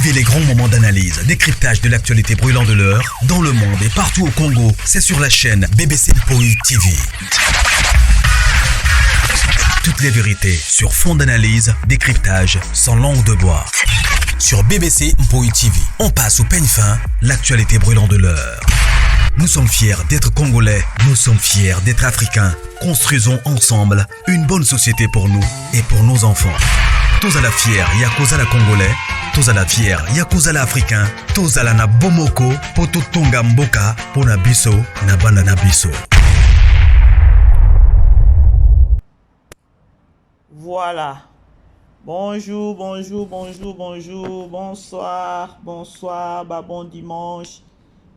Vivez les grands moments d'analyse, décryptage de l'actualité brûlant de l'heure, dans le monde et partout au Congo. C'est sur la chaîne BBC Mpoi TV. Toutes les vérités sur fond d'analyse, décryptage, sans langue de bois. Sur BBC Mpoi TV, on passe au peigne fin, l'actualité brûlant de l'heure. Nous sommes fiers d'être Congolais, nous sommes fiers d'être Africains. Construisons ensemble une bonne société pour nous et pour nos enfants. Tous à la fière, Yakozala Congolais, tous à la fière, Yakozala Africain, tous à la na Bomoko, Poto Tonga Mboka, Pona Biso, Nabanda Nabiso. Voilà. Bonjour, bonsoir, bon dimanche.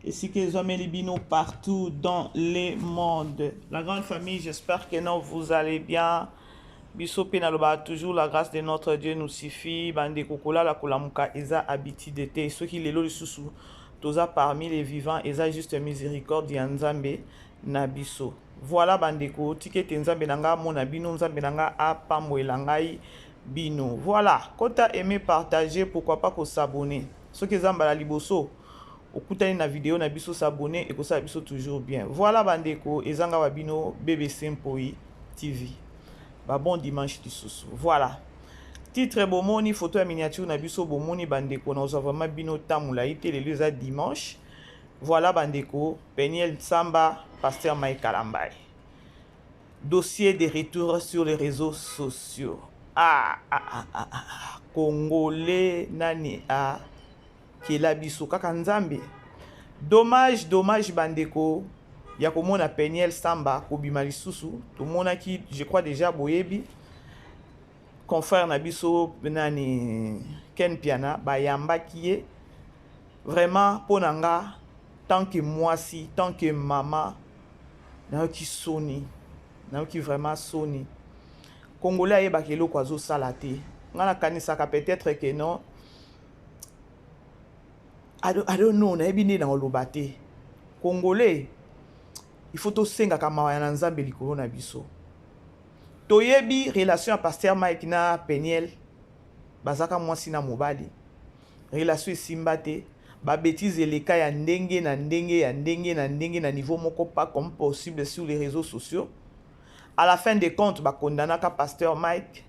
Et si que les hommes et les binos partout dans le monde. La grande famille, j'espère que non, vous allez bien. Biso penaloba, toujours la grâce de notre Dieu nous suffit. Bande kokola la kolamuka eza habiti d'été. Ceux qui les lots sous toza parmi les vivants, eza juste miséricorde yanzambe na biso. Voilà bandeko, ticket nzambe nanga mona bino nzambe nanga apamwelangai bino. Voilà, kota aimer partager, pourquoi pas ko s'abonner. Ceux qui zamba la liboso okutani na vidéo na biso s'abonner et ko sa biso toujours bien. Voilà bandeko, ezanga wabino BBC Mpoi TV. Ba bon dimanche lisusu. Voilà. Titre bomoni, photo ya miniature na biso bomoni bandeko, na vraiment bino tamula ite le leza dimanche. Voilà bandeko, Peniel Samba, Pasteur Mike Kalambai. Dossier de retour sur les réseaux sociaux. Congolais nani Kela biso kaka nzambe. Dommage bandeko. Ya komona Peniel Samba kobima lisusu. Tomona ki je crois déjà boyebi. Confrère na biso nani Ken Piana bayamba kiye. Vraiment ponanga tant que moi si, tant que maman na ki soni. Na ki vraiment soni. Congolais ayeba kelo kwazo salate. Ngana kanisaka peut-être que non. I don't know, na ebi ne na olobate. Congolais, il faut to senga kama ya nzambe likolo na biso. Toyebi relation à Pasteur Mike na Peniel bazaka mwasi na mobali. Relation esimbate, ba bêtise eleka ya ndenge na niveau moko pas comme possible sur les réseaux sociaux. À la fin des comptes, ba kondanaka Pasteur Mike.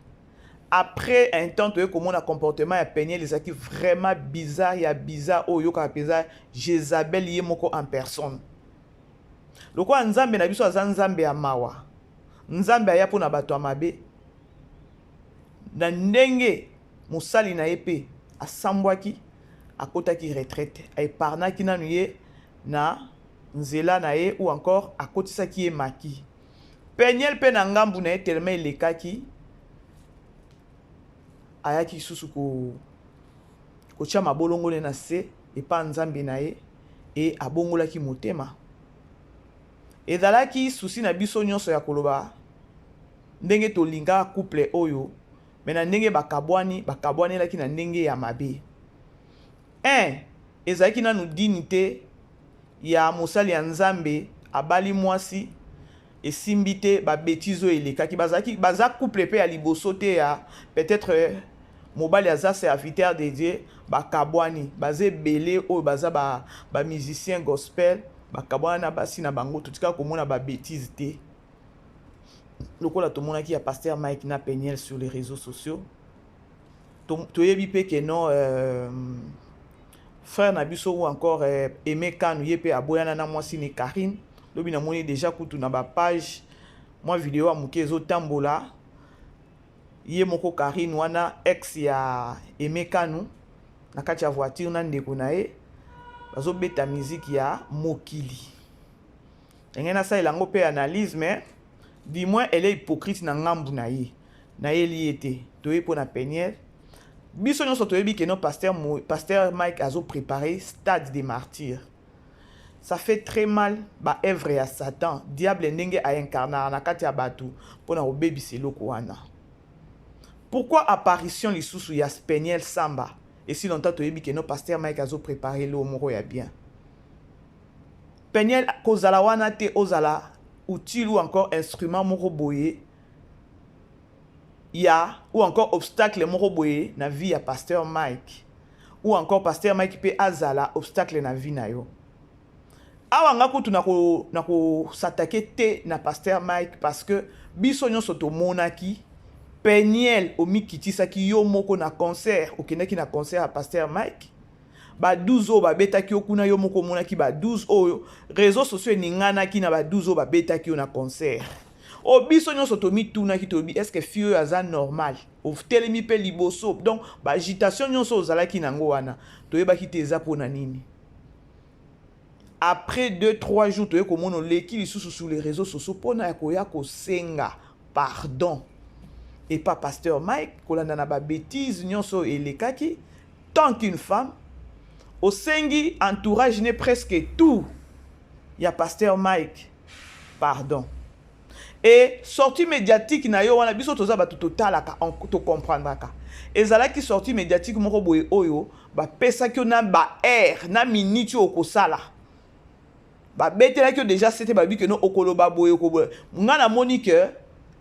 Après un temps, tu vois comment le comportement a peigné les acquis vraiment bizarre, il y a bizarre, oh yo kapeza Jézabel yemoko en personne. Le quoi nzambe na biso nzambe ya mawa. Nzambe aya pona bato mabe. Na ndenge musali na epe asambwaki akotaki retraite. Ay parnaki nanu ye na nzela na ye ou encore akotisaki ye maki. Peniel pe na ngambu na ye tellement lekaki ayaki susu ko chama bolongole na se et pa nzambe na ye et abongolaki motema. Ezalaki susi na biso nyonso ya koloba ndenge tolinga couple oyo mena ndenge bakabwani laki na ndenge ya mabe. Ezalaki nanu dignité ya mosali ya nzambe abali mwasi esimbite ba bêtises elekaki baza couple pe ya liboso te ya peut-être mobali aza serviteur de Dieu bakabwani bazé belé oyo baza ba musicien gospel bakabwana na basi na bango totika komona ba bêtises te. Lokola tomona ki ya Pasteur Mike na Peniel sur les réseaux sociaux. Toyebi pe que non frère na biso ou encore Aimé Kanu yepe aboyana na mwasi ni Karine. Lobi na moni déjà kutu na ba page moi vidéo a muke zo tambola. Ye moko Karine wana ex ya Aimé Kanu na kati ya voiture na ndeko na ye bazo beta musique ya mokili. Engena sa ilango pe analyse mais du moins elle est hypocrite na ngambu na ye li ete toye pona Peniel biso nyonso toyebi ke no Pasteur Mike azo préparé stade des martyrs. Ça fait très mal ba œuvre ya Satan diable ndenge a incarna na kati ya batu pona obebisa eloko wana. Pourquoi apparition lisusu ya Peniel Samba et si longtemps toyebi ke no Pasteur Mike azo préparé lo moko ya bien. Peniel kozala wana te ozala outil ou encore instrument moko boye ya ou encore obstacle moko boye na vie ya Pasteur Mike. ou encore pasteur Mike pe azala obstacle na vie na yo. Awa nga kutu nako s'attaquer te na pasteur Mike parce que biso nyonso to monaki Peniel omikitisa ki yo moko na concert okendaki na concert à pasteur Mike ba 12 o ba betaki okuna yo moko monaki ba 12 o réseaux sociaux eninganaki na ba 12 o ba betaki yo na concert. O biso nyonso to mituna ki to bi est-ce que fio aza normal o telemi pe liboso donc ba agitation nyonso ozalaki nango wana to yebaki te eza pona nini. Après 2-3 jours to yekomona leki lisusu sur les réseaux sociaux pona yakoya ko senga pardon et pas pasteur Mike kolanda na ba bêtise nyonso elekaki tant qu'une femme au sengi entourage n'est presque tout ya pasteur Mike pardon. Et sortie médiatique na yo wana biso toza ba totalaka to comprendraka. Ezalaki sortie médiatique moko boye oyo ba pesa ki na ba air na minute okosala. Ba betelaki déjà c'était ba bi que no okoloba boye ko boye. Ngana monique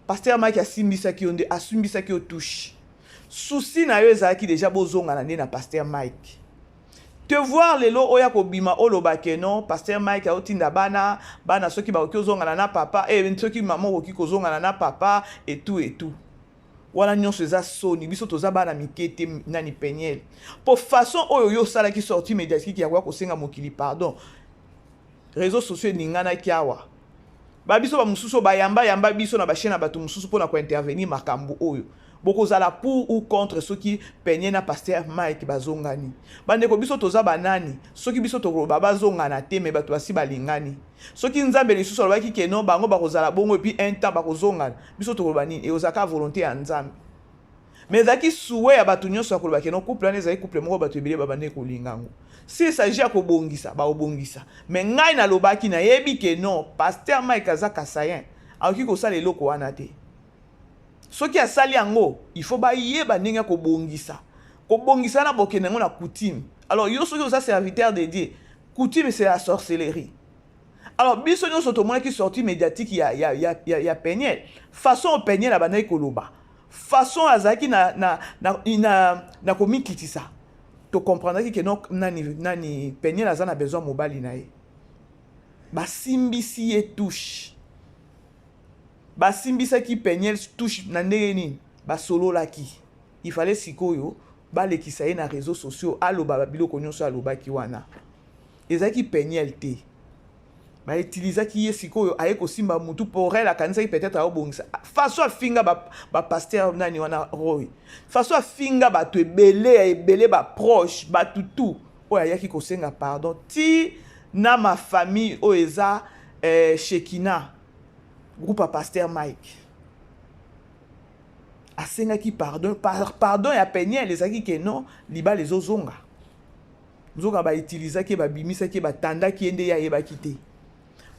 pasteur Mike asimbisaki onde asumbisaki o touche. Souci na yo ezalaki déjà bozonga na na pasteur Mike. Te voir lelo oya ko bima oloba ke non pasteur Mike a otinda bana soki ba okozonga na papa soki maman oki kozonga na papa et tout wala nyonso eza soni biso toza bana mikete nani Peniel pour façon oyo yo sala ki sorti médiatique ya ko senga mokili pardon réseaux sociaux ningana kiawa ba biso ba mususu ba yamba biso na ba chaîne ba tu mususu pona ko intervenir makambo oyo bokozala pour ou contre ceux qui peignaient na pasteur Mike bazongani bande ko biso toza banani ceux qui biso to bazongana te me bato basi balingani ceux qui nzambe lisusu lobaki ke non bango bakozala bongo et puis un temps bakozongana biso to banini et ozaka volonté ya nzambe mais zaki souhait ya bato nyonso akoloba ke non couple ane zaki couple moko bato ebele babande kolingango si il s'agit ya kobongisa ba obongisa mais ngai na lobaki na yebi ke non pasteur Mike azaka sayen akoki kosala eloko wana te. Ce qui a sali yango, il faut ba yeba ndenge ko bongisa. Ko bongisa na bokene na coutume. Alors yo so ça serviteur de Dieu. Coutume c'est la sorcellerie. Alors biso nyo soto mona ki sorti médiatique ya Peniel. Façon Peniel la bana koloba. Façon azaki na komikitisa. To comprendre que non nani Peniel azana besoin mobali na ye. Ba simbisi e touche. Ba simbisa ki Peniel touche na ndenge nini ba solo laki il fallait sikoyo ba lekisa ye na réseaux sociaux aloba biloko nyonso aloba ki wana ezaki Peniel te ba utiliser ki ye sikoyo aye ko simba mutu pour elle akanisa ki peut-être a obongisa façon afinga ba pasteur nani wana roy façon afinga ba to ebele ba proche ba tutu oya yaki ko senga pardon ti na ma famille o eza Shekina groupe à pasteur Mike asenga ki pardon ya Peniel les aki ke non liba les ozonga nzoka ba utiliser ki ba bimisa ki ba tanda ki ende ya yeba kité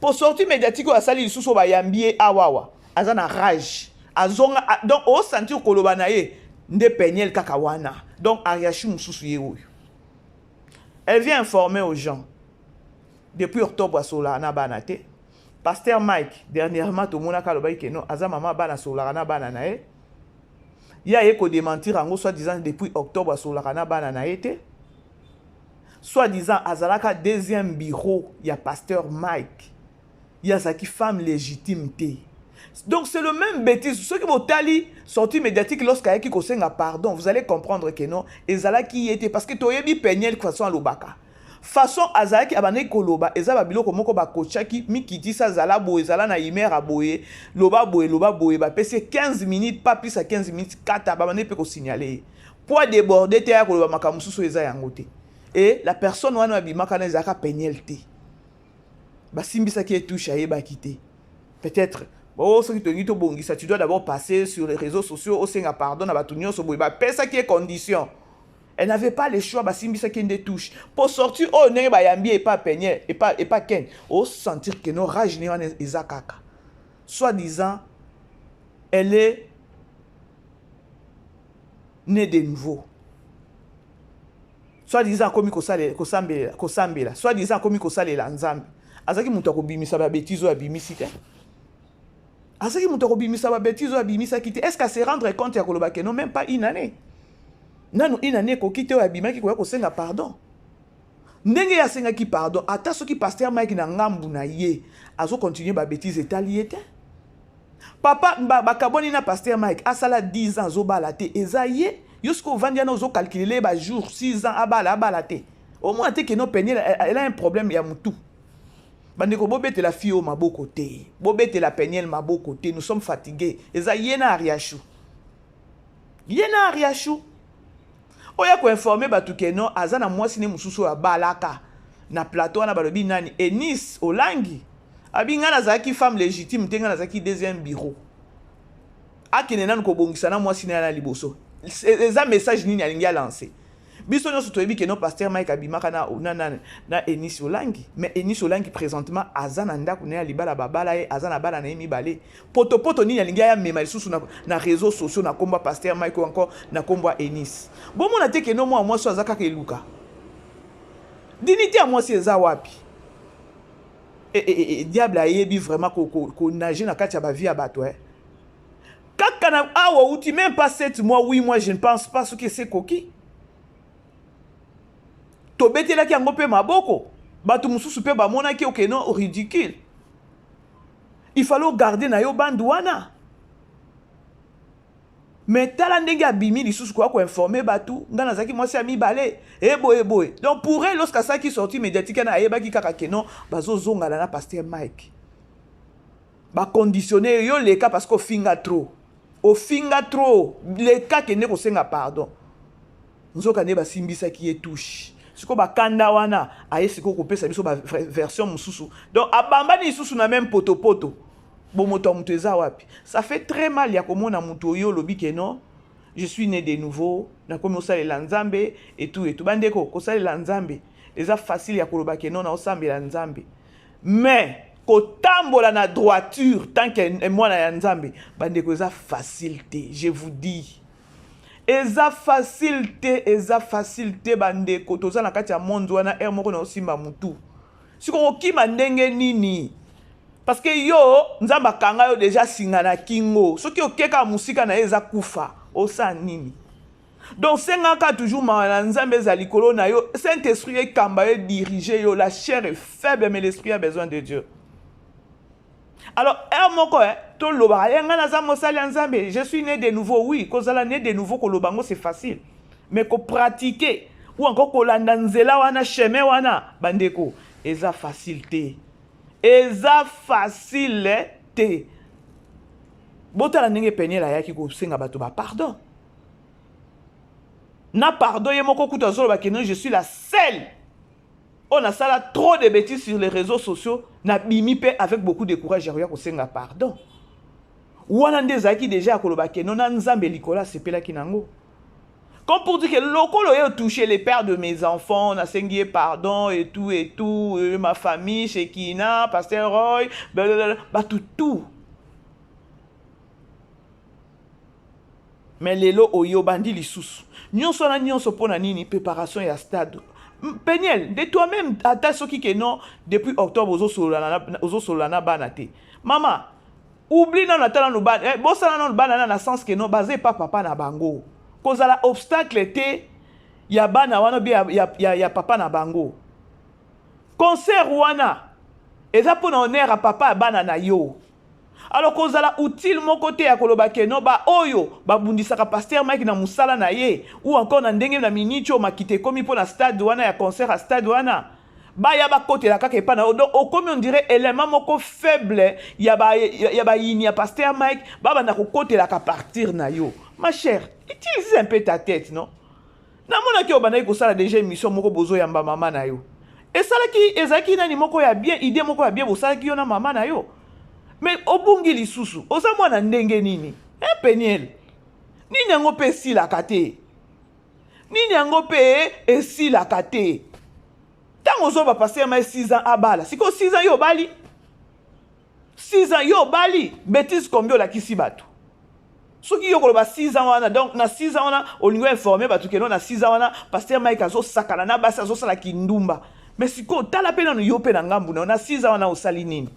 pour sortir médiatique a sali lisusu ba yambie awawa azana rage azonga donc au sentir koloba na ye nde Peniel kaka wana donc ariashi mususu ye oyo elle vient informer aux gens depuis octobre sola na banate. Pasteur Mike, dernièrement, tout le monde a dit que non, Aza maman bana solarana bana nae. Il y a eu démentir en gros, soit disant depuis octobre solarana bana nae te. Soit disant Azalaka deuxième bureau, il y a Pasteur Mike. Il y a sa qui femme légitime te. Donc c'est le même bêtise. Ceux qui vont tali sortie médiatique lorsqu'il y a qui conseille pardon, vous allez comprendre que non. Et Zala qui était parce que tu as dit Peniel de façon à l'obaka. Façon azaki abane koloba eza babiloko moko bakochaki mikitisa zala boye zala na imera boye loba boye ba pese 15 minutes pas plus à 15 minutes kata babane pe ko signaler pour déborder te ya koloba makamususu eza yango te et la personne wana bimaka na ezaka Peniel te basimbisa ki touche aye ba kité peut-être bon ce qui te dit to bongisa tu dois d'abord passer sur les réseaux sociaux au senga pardon na batunyo so boye ba pesa ki condition. Elle n'avait pas le choix, basimbisa kende touche. Pour sortir, oh, n'est pas yambi et pas Peniel, et pas Ken. Oh, sentir que nos rage n'est pas ezakaka. Soit disant, elle est née de nouveau. Soit disant, comme kosambela. Soit disant, comme kosale lanzambe. Azaki mutako bimisa ba bêtises abimisi te. Azaki mutako bimisa ba bêtises abimisa kite. Est-ce qu'à se rendre compte ya koloba que non même pas une année? nanu inane koki te oyo abimaki koya kosenga pardon. Ndenge ya sengaki pardon, ata soki pasteur Mike na ngambu na ye, azo continuer ba bêtise etali ete. Papa bakaboni na pasteur Mike asala 10 ans zo balate eza ye, yosko vandia na ozo calculer ba jour 6 ans abala te. Au moins te que no peine elle a un problème ya mutu. Bandeko bobete la fille au maboko te. Bobete la peine maboko te, nous sommes fatigués. Eza yena ariashu. Yena ariashu. Oya ko informer batu ke non azana mwasi ne mususu ya balaka na plateau na balobi nani Enis Olangi abi ngana zaki femme légitime tenga na zaki deuxième bureau akine nanu ko bongisa na mwasi na liboso eza message nini alingi a lancer biso nyonso toyebi ke non pasteur Mike abimaka na Enis Olangi mais Enis Olangi présentement azana ndako na libala babala ye azana bala na mibale poto nini alingi ya mema lisusu na réseaux sociaux na komba pasteur Mike ou encore na komba Enis bon mona te ke non moi so azaka ke luka dinité à moi c'est eza wapi diable ayebi vraiment ko nager na kati ya ba vie ya bato kaka na awa uti même pas 7 mois 8 mois je ne pense pas ce que c'est coquille. Tobetelaki yango pe maboko bato mususu pe bamonaki oke non ridicule. Il fallait garder na yo bandouana. Mais tala ndenge abimi lisusu kwa ko informer bato ngana zaki mwasi ami balé eboy. Donc pour elle lorsque ça qui sorti médiatique na ayebaki kaka kenon bazo zonga na pasteur Mike. Ba conditionner yo les cas parce qu'au finga trop. Au finga trop les cas que ne ko senga pardon. Nzoka ne ba simbisa ki e touche. Siko ba kanda wana aye siko kopesa biso ba version mususu. Donc abamba ni susu na même poto. Bon moto muteza wapi. Ça fait très mal ya komona muto yo lobi ke non. Je suis né de nouveau na komi osalela nzambe et tout. Bandeko kosalela nzambe. Eza facile ya koloba ke non na osambela nzambe. Mais kotambola na droiture tant que moi na nzambe bandeko eza facilité, je vous dis. Eza facilité bandeko toza na kati ya monde wana moko na osimba mutu. Siko okima ndenge nini? Parce que yo nzamba kanga yo déjà singana kingo. Soki okeka musika na eza kufa osa nini? Donc sengaka toujours ma nzambe za likolo na yo Saint-Esprit est kamba yo diriger yo, la chair est faible mais l'esprit a besoin de Dieu. Alors, je suis né de nouveau, oui, quand on né de nouveau, c'est facile. Mais qu'on pratiquer, ou encore qu'on landanzela wana chemin wana, bandeko, eza facilité. Eza facilité. Bota la nenge penye la yaki ko senga bato ba pardon. Na pardon yemoko kuta zolo ba kenon, je suis la seule. On a ça là trop de bêtises sur les réseaux sociaux. Na bimipe avec beaucoup de courage. J'ai ko senga pardon. Wana ndezaki déjà koloba ke non nzambe likola sepela kinango. Comme pour dire que lokolo yo touché les pères de mes enfants, on a sengi pardon et tout, ma famille chez Kina, pasteur Roy, bah tout. Mais lelo oyo bandi lisusu. Nyonso na nyonso pona nini préparation ya stade. Peniel, de toi-même, ata soki ke non, depuis octobre, ozo solana banate. Maman, oublie non natala no ban, bosala non banana na sens ke non, basé pas papa na bango. Cause la obstacle était, ya bana wana bi ya papa na bango. Concert wana, eza pour honneur à papa bana na yo. Alors cause la utile mon côté ya koloba ke no ba oyo ba bundisaka pasteur Mike na musala na ye ou encore na ndenge na minicho makite komi po na stade wana ya concert à stade wana ba ya ba côté la kaka pa na donc comme on dirait élément moko faible ya ba yini ya pasteur Mike ba na ko côté la ka partir na yo ma chère utilise un peu ta tête non na mona ki obana ko sala déjà émission moko bozo ya mama na yo et sala ki ezaki nani moko ya bien idée moko ya bien bo sala ki yo na mama na yo. Mais obungi lisusu, oza mwana ndenge nini? Peniel. Nini yango pe si la kate? Nini yango pe si la kate? Tango zo ba passer ma 6 ans abala. Siko 6 ans yo bali. 6 ans yo bali. Bêtise combien la kisi batu. Soki yo koloba 6 ans wana donc na 6 ans wana olingo informer batu ke non na 6 ans wana pasteur Mike azo sakana na basa azo sala kindumba. Mais siko tala pe na yo pe na ngambu na 6 ans wana osali nini?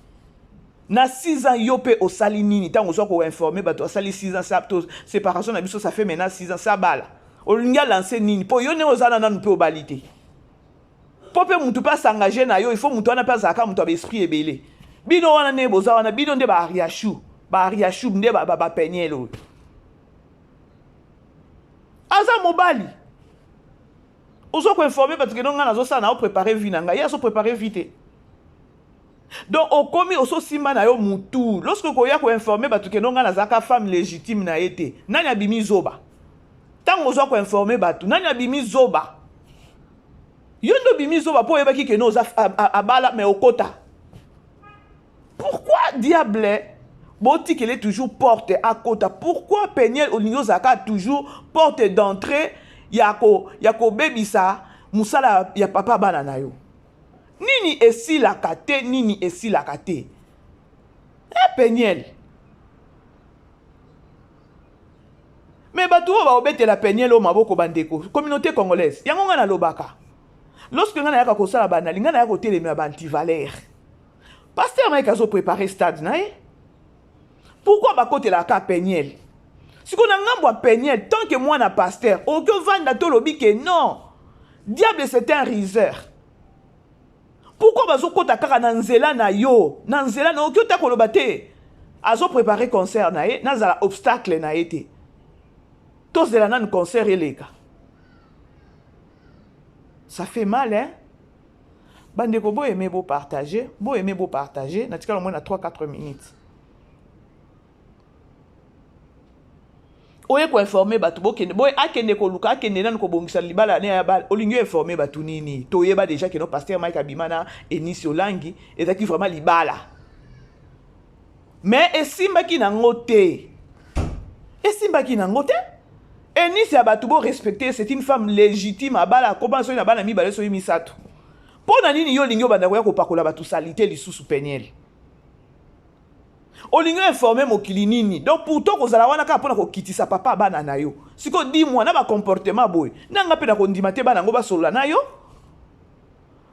Na 6 ans yope au sali nini tant on soit ko informer bato sali 6 ans ça séparation na biso ça fait maintenant 6 ans ça bala olinga lancer nini po yo ne ozana nanu pe obalite po pe mutu pa s'engager na yo il faut mutu wana pa zaka mutu ba esprit ebele bino wana ne boza wana bino nde ba ariashu nde ba penyelo aza mobali ozo ko informer parce que non nga nazo sana o préparer vie na nga ya so préparer vite donc okomi oso simba na yo mutu lorsque ko ya ko informer batu ke non nga nazaka femme légitime na été nani abimi zoba tango ozo ko informer batu nani abimi zoba yo ndo bimi zoba po yebaki ke no za abala mais okota pourquoi diable Boti qu'elle est toujours porte à côté. Pourquoi Peniel Olingo Zaka toujours porte d'entrée yako baby ça musala ya papa banana yo. Nini esi la kate nini esi la kate. Peniel. Mais batu ba obete la Peniel o maboko bandeko. Communauté congolaise. Yango nga na lobaka. Lorsque nga na yaka ko sala banali nga na yaka ko telemi ba anti-valère. Pasteur Mike azo préparer stade na Pourquoi bakote la ka Peniel? Si on a ngambo Peniel, tant que moi na pasteur, aucun vanda to lobi que non. Diable c'est un riseur. Pourquoi bazo kota kaka na nzela na yo? Na nzela na aucun ta kolobate. Azo préparer concert na ye, na zala obstacle na été. Tous de la nan concert les gars. Ça fait mal hein? Bandeko bo aimer beau partager, natika moins na 3-4 minutes. Oye ko informer batu bokende boy akende ko luka akende nan ko bongisa libala ne ya bal olingo informer batu nini to yeba déjà que no pasteur Mike Abimana Enis Olangi ezaki vraiment libala mais esimba ki na ngote Enis ya batu bo respecter c'est une femme légitime abala koba so na bana mi bale so misato pona nini yo lingo banda ko pakola batu salite lisusu Peniel Olingo informé mokili nini donc pourtant kozala wana ka pona ko kitisa papa bana na yo siko di moi na ba comportement boy nanga pe na ko ndima te bana ngo ba solola na yo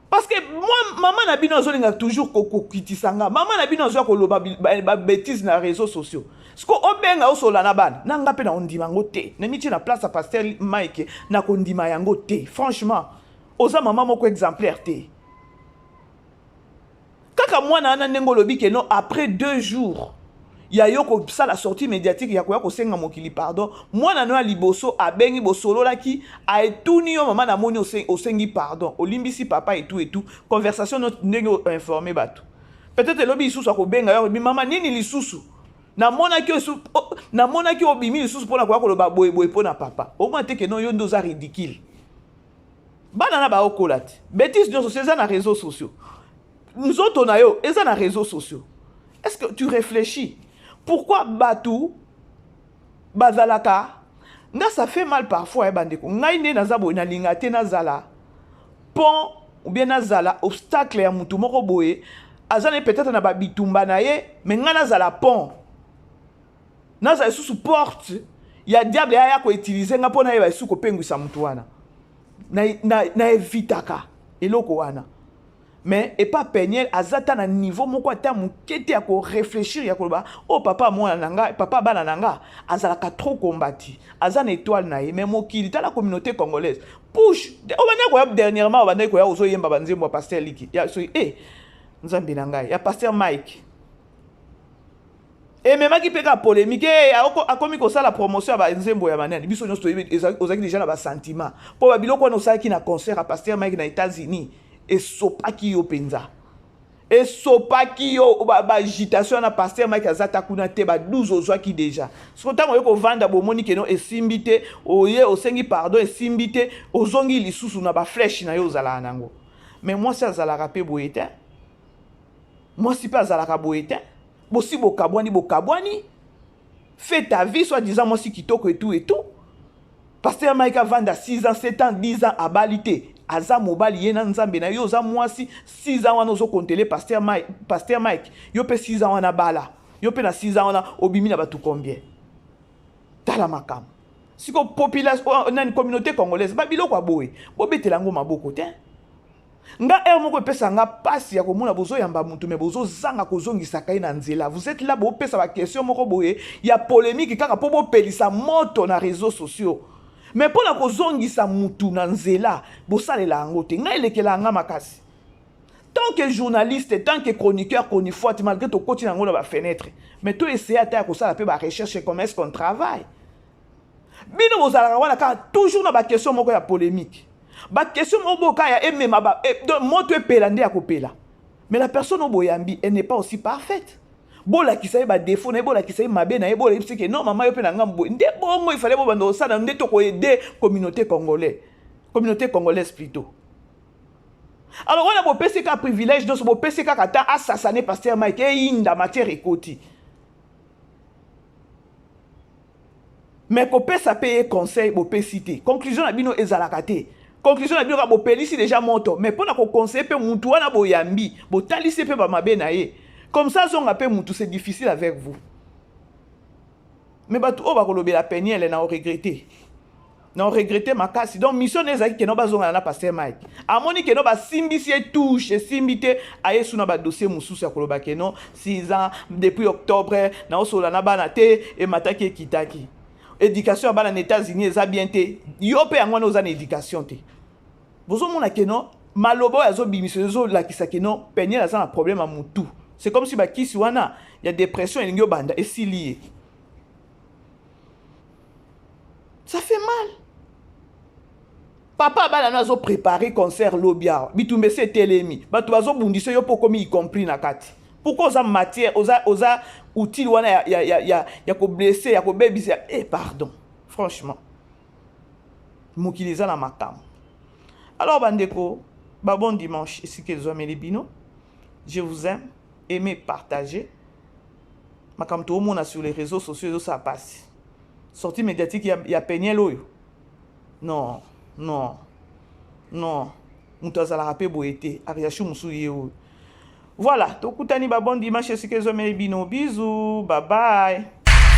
parce que moi maman na bino zolinga toujours ko kitisa nga maman na bino zo ko loba ba bêtise na réseaux sociaux siko obenga osola na bana nanga pe na ondima ngo te na miti na place à pasteur Mike na ko ndima yango te franchement oza maman moko exemplaire te Kaka mwana ana nengo lobi ke non après 2 jours ya yoko ça la sortie médiatique ya ko senga mokili pardon mwana no liboso abengi bosolo laki a etuni yo mama na moni osengi pardon olimbisi papa et tout conversation notre nengo informé batu peut-être lobi isusu ko benga yo bi mama nini lisusu na mona ki obimi lisusu pona ko loba boy pona papa au moins te ke non yo ndo za ridicule bana na ba okolate bêtise de société na réseaux sociaux nous autres on a yo et ça na réseaux sociaux est-ce que tu réfléchis pourquoi batu bazalaka nga ça fait mal parfois bandeko ngai ne nazabo na lingate nazala pont ou bien nazala obstacle ya mutu moko boye azana peut-être na babitumba na ye mais nga nazala pont nazala sous porte ya diable ya ko utiliser nga pona ye ba sous ko pengwisa mutu wana na evitaka eloko wana mais et pas Peniel azata na niveau moko ata mukete ya ko réfléchir ya ko ba oh papa moi nanga papa bana nanga azala ka trop combattu azana étoile na ye mais mokili ta la communauté congolaise push o bana ko dernièrement o bana ko ya ozo yemba banzembo pasteur Liki ya so nzambi nanga ya pasteur Mike et même qui peka polémique a komi ko sala promotion ba nzembo ya manene biso nyonso ozaki déjà na ba sentiment po ba biloko no sala ki na concert à pasteur Mike na États-Unis et sopaki yo penza et sopaki yo ba agitation na pasteur Mike azata kuna te ba 12 ozwaki déjà so tango yoko vanda bomoni ke no esimbite oye osengi pardon esimbite ozongi lisusu na ba flèche na yo zala nango mais moi ça zala rapé boyete moi si pas zala ka boyete bosi bokabwani fais ta vie soit disant moi si kitoko et tout pasteur Mike vanda 6 ans 7 ans 10 ans à balité aza mobali yena nzambe na yo za mwasi 6 ans wana ozo kontele pasteur Mike yo pe 6 ans wana bala yo pe na 6 ans wana obimi na batu combien tala makam siko population na une communauté congolaise ba biloko aboye bobetela ngo maboko te nga moko pesa nga pasi ya komona bozo yamba mutu me bozo zanga kozongisa kai na nzela vous êtes là bo pesa ba question moko boye ya polémique kaka po bo pelisa moto na réseaux sociaux Mais pour la kozongisa mutu na nzela, bosalela yango te. Nga elekela nga makasi. Tant que journaliste, tant que chroniqueur, qu'on y faut, malgré ton côté dans la fenêtre. Mais tu essaies à faire ça, la recherche, comment est-ce qu'on travaille. Bino vous allez toujours dans la question de polémique. La question de montre pelande à copela. Mais la personne au boyambi, elle n'est pas aussi parfaite. Bola qui sait ba défaut, bola qui sait ma bena, bola qui sait non maman yo pe na ngambo. Ndé bon moi il fallait bando ça dans ndé to ko aider communauté congolaise plutôt. Alors on a beau PCK privilège donc beau PCK kata assassiné pasteur Mike et inda matière écoti. Mais ko pesa payer conseil beau cité. Conclusion na bino ezalakate. Conclusion na bino ka beau pelisi déjà monto. Mais pour na ko conseil pe muntu wana boyambi, bo talisi pe ba mabe na ye. Comme ça son appel muntu c'est difficile avec vous. Mais ba tout o ba ko lobela peine elle na regretter. Non regretter ma casse donc mission ezaki ke no bazonga na pasteur Mike amoni ke no ba simbisi touche simbité aye suna ba dossier mususu ya koloba ke non 6 ans depuis octobre na osola na bana te et mataki kitaki éducation bana na États-Unis eza bien te yo pe yango na oza na éducation te bozo mona ke non malobo yazo bimiso zo la kisake non penye la za problème à mutu c'est comme si ba kisi wana ya dépression elingi banda esilié ça fait mal. Papa bala nazo préparer concert lobia bitumbe se telemi batu bazo bundise yo pokomi y compris na kati pourquoi oza matière oza outil wana ya ko blesser ya ko bebisa pardon franchement mokiliza na matam. Alors bandeko bon dimanche ici que zo melibino je vous aime aimez partager makam to mona sur les réseaux sociaux ça passe sortie médiatique ya penyel oyo non mutazala rapé boété ariation musuye o voilà tokutani bon dimanche c'est que zomé bino bisous bye bye.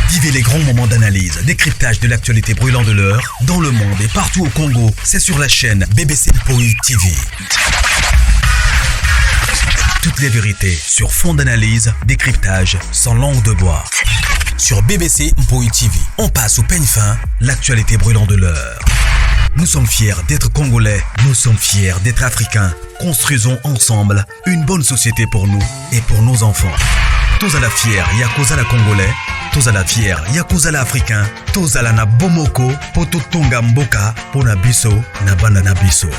Vivez les grands moments d'analyse, décryptage de l'actualité brûlant de l'heure dans le monde et partout au Congo, c'est sur la chaîne BBC Mpoi TV. Toutes les vérités sur fond d'analyse, décryptage sans langue de bois. Sur BBC Mpoi TV, on passe au peigne fin l'actualité brûlant de l'heure. Nous sommes fiers d'être Congolais, nous sommes fiers d'être Africains. Construisons ensemble une bonne société pour nous et pour nos enfants. Tous à la fière, Yakozala Congolais, tous à la fière, Yakozala Africain, tous à la na Bomoko, Poto Tonga Mboka, Pona Biso, na Banda na Biso.